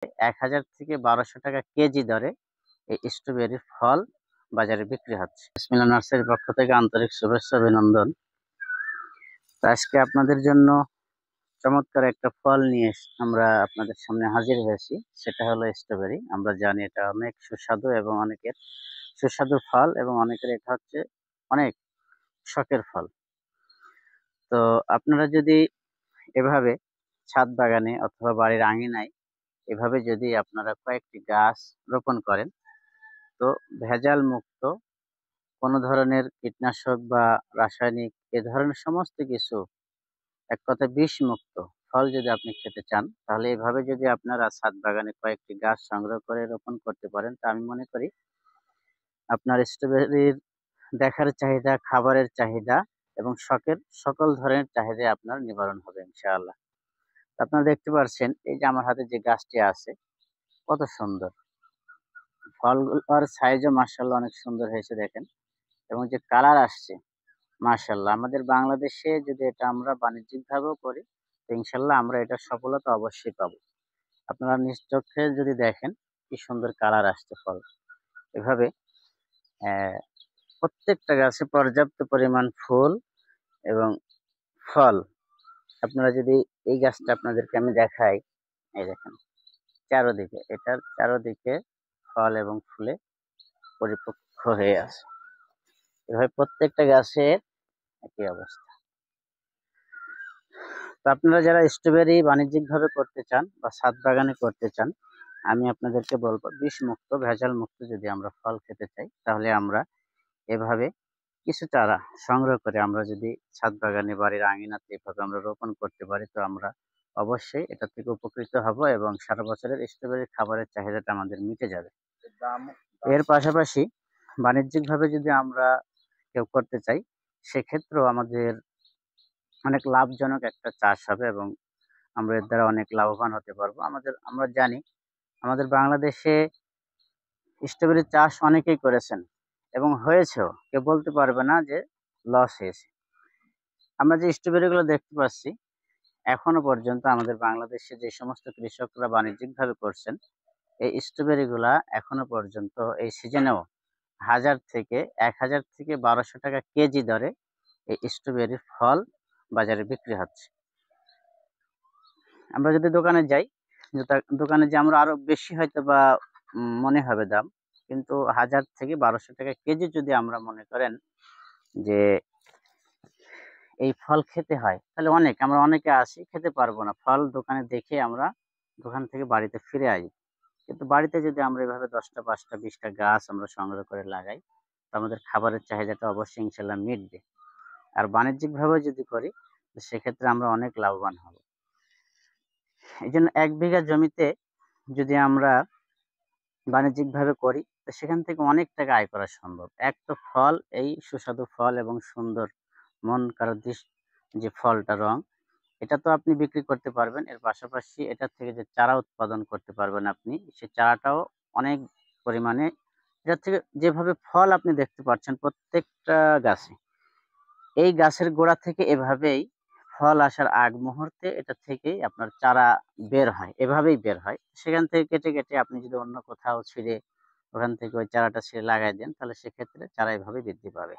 1000 থেকে 1200 টাকা কেজি দরে এই স্ট্রবেরি ফল বাজারে বিক্রি হচ্ছে। বিসমিল্লাহ নার্সারির পক্ষ থেকে আন্তরিক শুভেচ্ছা অভিনন্দন। তো আজকে আপনাদের জন্য চমৎকার একটা ফল নিয়ে আমরা আপনাদের সামনে হাজির হয়েছি। সেটা হলো স্ট্রবেরি। আমরা জানি এটা অনেক সুস্বাদু এবং অনেকের সুস্বাদু ফল এবং অনেকের এটা হচ্ছে অনেক শখের ফল। তো আপনারা যদি এভাবে ছাদ বাগানে অথবা বাড়ির আঙিনায় এভাবে যদি আপনারা কয়েকটি গাছ রোপণ করেন, তো ভেজাল মুক্ত কোনো ধরনের কীটনাশক বা রাসায়নিক এ ধরনের সমস্ত কিছু, এক কথায় বিষ মুক্ত ফল যদি আপনি খেতে চান, তাহলে এভাবে যদি আপনারা ছাদ বাগানে কয়েকটি গাছ সংগ্রহ করে রোপণ করতে পারেন, তা আমি মনে করি আপনার স্ট্রবেরির দেখার চাহিদা, খাবারের চাহিদা এবং শখের সকল ধরনের চাহিদা আপনার নিবারণ হবে ইনশাআল্লাহ। আপনারা দেখতে পাচ্ছেন এই যে আমার হাতে যে গাছটি আছে কত সুন্দর, ফলগুলোর সাইজও মাশাআল্লাহ অনেক সুন্দর হয়েছে দেখেন, এবং যে কালার আসছে মাশাআল্লাহ। আমাদের বাংলাদেশে যদি এটা আমরা বাণিজ্যিকভাবেও করি, তো ইনশাআল্লাহ আমরা এটার সফলতা অবশ্যই পাবো। আপনারা নিজ চোখে যদি দেখেন কি সুন্দর কালার আসছে ফল। এভাবে প্রত্যেকটা গাছে পর্যাপ্ত পরিমাণ ফুল এবং ফল। আপনারা যদি এই গাছটা আপনাদেরকে আমি দেখাই, এই দেখেন চারোদিকে, এটার চারোদিকে ফল এবং ফুলে পরিপক্ক হয়ে আছে। এভাবে প্রত্যেকটা গাছের একই অবস্থা। তো আপনারা যারা স্ট্রবেরি বাণিজ্যিকভাবে করতে চান বা ছাদ বাগানে করতে চান, আমি আপনাদেরকে বলবো বিষ মুক্ত, ভেজাল মুক্ত যদি আমরা ফল খেতে চাই, তাহলে আমরা এভাবে কিছু চারা সংগ্রহ করে আমরা যদি ছাদ বাগানে বাড়ির আঙিনাতে এভাবে আমরা রোপণ করতে পারি, তো আমরা অবশ্যই এটা থেকে উপকৃত হব এবং সারা বছরের স্ট্রবেরি খাবারের চাহিদাটা আমাদের মিটে যাবে। এর পাশাপাশি বাণিজ্যিকভাবে যদি আমরা কেউ করতে চাই, সেক্ষেত্রেও আমাদের অনেক লাভজনক একটা চাষ হবে এবং আমরা এর দ্বারা অনেক লাভবান হতে পারবো। আমরা জানি আমাদের বাংলাদেশে স্ট্রবেরি চাষ অনেকেই করেছেন এবং হয়েছেও, কেউ বলতে পারবে না যে লস হয়েছে। আমরা যে স্ট্রবেরিগুলো দেখতে পাচ্ছি, এখনো পর্যন্ত আমাদের বাংলাদেশে যে সমস্ত কৃষকরা বাণিজ্যিকভাবে করছেন, এই স্ট্রবেরিগুলা এখনো পর্যন্ত এই সিজনেও 1000 থেকে 1200 টাকা কেজি দরে এই স্ট্রবেরি ফল বাজারে বিক্রি হচ্ছে। আমরা যদি দোকানে যাই, দোকানে যে আমরা আরো বেশি হয়তো বা মনে হবে দাম, কিন্তু 1000 থেকে 1200 টাকা কেজি যদি আমরা মনে করেন যে এই ফল খেতে হয়, তাহলে আমরা অনেকে আসি খেতে পারবো না, ফল দোকানে দেখে আমরা দোকান থেকে বাড়িতে ফিরে আসি। কিন্তু বাড়িতে যদি আমরা এভাবে 10টা 5টা 20টা গাছ আমরা সংগ্রহ করে লাগাই, তো আমাদের খাবারের চাহিদাটা অবশ্যই ইনশাল্লাহ মিটবে। আর বাণিজ্যিকভাবে যদি করি, তো সেক্ষেত্রে আমরা অনেক লাভবান হব। এই জন্য 1 বিঘা জমিতে যদি আমরা বাণিজ্যিকভাবে করি, তো সেখান থেকে অনেক টাকা আয় করা সম্ভব। এক তো ফল, এই সুস্বাদু ফল এবং সুন্দর মন কাড়া যে ফলটা রং, এটা তো আপনি বিক্রি করতে পারবেন। এর পাশাপাশি এটা থেকে যে চারা উৎপাদন করতে পারবেন আপনি, সেই চারাটাও অনেক পরিমাণে, এটা থেকে যেভাবে ফল আপনি দেখতে পাচ্ছেন প্রত্যেকটা গাছে, এই গাছের গোড়া থেকে এভাবেই ফল আসার আগ মুহূর্তে এটা থেকেই আপনার চারা বের হয়, এভাবেই বের হয়। সেখান থেকে কেটে কেটে আপনি যদি অন্য কোথাও ছিঁড়ে ওখান থেকে ওই চারাটা ছিঁড়ে লাগাই দেন, তাহলে সেক্ষেত্রে চারা এভাবে বৃদ্ধি পাবে।